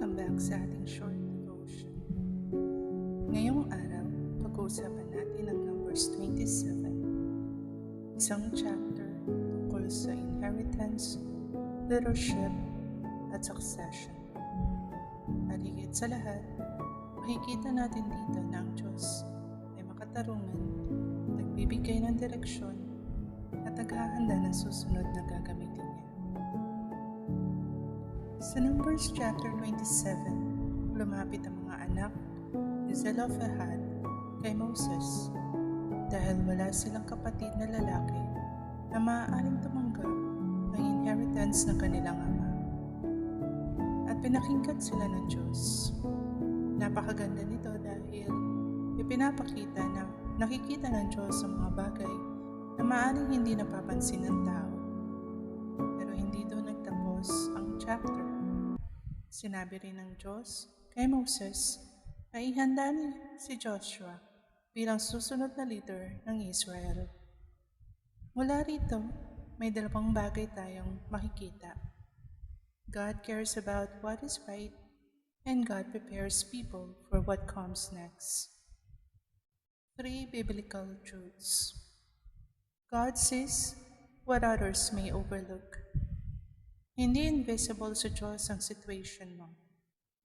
Welcome back sa ating short devotion. Ngayong araw, pag-uusapan natin ang Numbers 27, isang chapter tungkol sa inheritance, leadership, at succession. At higit sa lahat, makikita natin dito na ang Diyos ay makatarungan, nagbibigay ng direksyon, at naghahanda ng susunod na gagamitin niya. Sa Numbers chapter 27, lumapit ang mga anak ni Zelophehad kay Moses dahil wala silang kapatid na lalaki na maaaring tumanggap ng inheritance ng kanilang ama. At pinakinggan sila ng Diyos. Napakaganda nito dahil ipinapakita na nakikita ng Diyos sa mga bagay na maaaring hindi napapansin ng tao. Pero hindi doon nagtapos ang chapter. Sinabi rin ng Diyos kay Moses na ihanda niya si Joshua bilang susunod na leader ng Israel. Mula rito, may dalawang bagay tayong makikita. God cares about what is right, and God prepares people for what comes next. 3 biblical truths. God sees what others may overlook. Hindi invisible sa Diyos ang situation mo.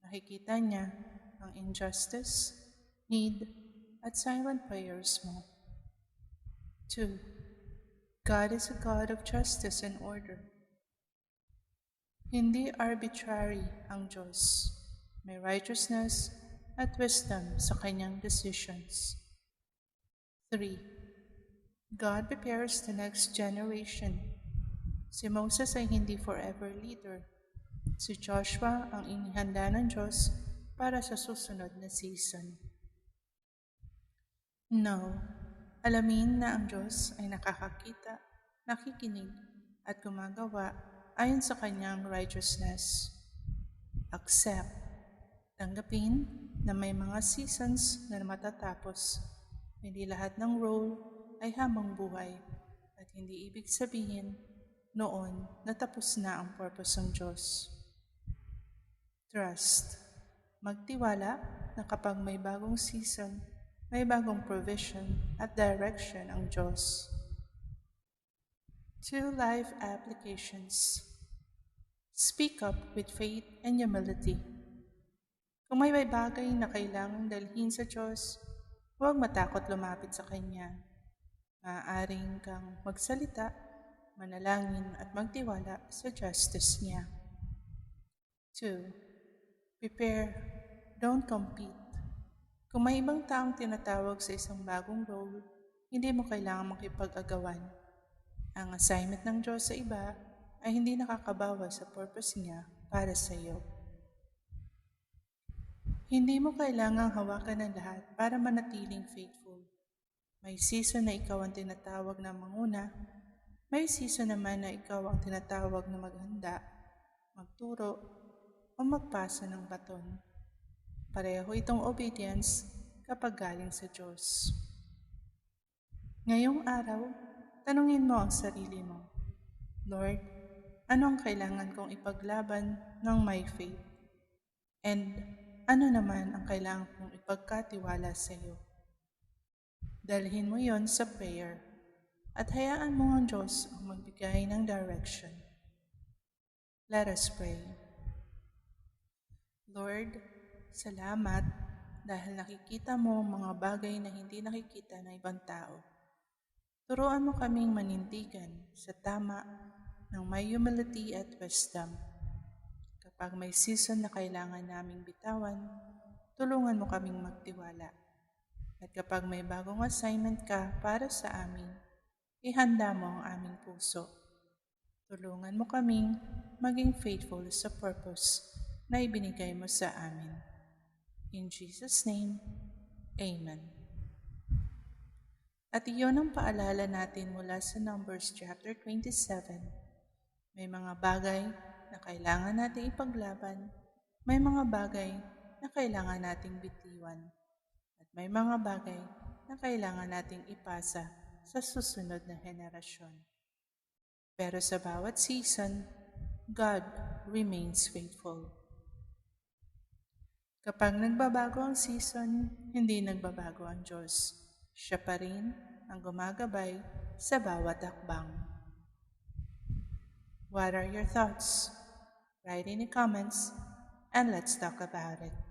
Nakikita niya ang injustice, need, at silent prayers mo. 2. God is a God of justice and order. Hindi arbitrary ang Diyos. May righteousness at wisdom sa kanyang decisions. 3. God prepares the next generation. Si Moses ay hindi forever leader. Si Joshua ang inihanda ng Diyos para sa susunod na season. No, alamin na ang Diyos ay nakakakita, nakikinig, at gumagawa ayon sa kanyang righteousness. Accept, tanggapin na may mga seasons na matatapos. Hindi lahat ng role ay habang buhay at hindi ibig sabihin noon natapos na ang purpose ng Diyos. Trust. Magtiwala na kapag may bagong season, may bagong provision at direction ang Diyos. 2 life applications. Speak up with faith and humility. Kung may bagay na kailangang dalhin sa Diyos, huwag matakot lumapit sa Kanya. Maaaring kang magsalita, manalangin at magtiwala sa justice niya. 2. Prepare, don't compete. Kung may ibang taong tinatawag sa isang bagong role, hindi mo kailangang makipag-agawan. Ang assignment ng Diyos sa iba ay hindi nakakabawas sa purpose niya para sa iyo. Hindi mo kailangang hawakan ang lahat para manatiling faithful. May season na ikaw ang tinatawag na manguna, may season naman na ikaw ang tinatawag na maghanda, magturo, o magpasa ng baton. Pareho itong obedience kapag galing sa Diyos. Ngayong araw, tanungin mo ang sarili mo, Lord, ano ang kailangan kong ipaglaban ng may faith? And ano naman ang kailangan kong ipagkatiwala sa iyo? Dalhin mo yon sa prayer at hayaan mo ang Diyos ang magbigay ng direction. Let us pray. Lord, salamat dahil nakikita mo mga bagay na hindi nakikita ng ibang tao. Turuan mo kaming manindigan sa tama ng may humility at wisdom. Kapag may season na kailangan naming bitawan, tulungan mo kaming magtiwala. At kapag may bagong assignment ka para sa amin, ihanda mo ang aming puso. Tulungan mo kaming maging faithful sa purpose na ibinigay mo sa amin. In Jesus' name, Amen. At iyon ang paalala natin mula sa Numbers chapter 27. May mga bagay na kailangan nating ipaglaban, may mga bagay na kailangan nating bitiwan, at may mga bagay na kailangan nating ipasa sa susunod na henerasyon. Pero sa bawat season, God remains faithful. Kapag nagbabago ang season, hindi nagbabago ang Diyos. Siya pa rin ang gumagabay sa bawat hakbang. What are your thoughts? Write in the comments and let's talk about it.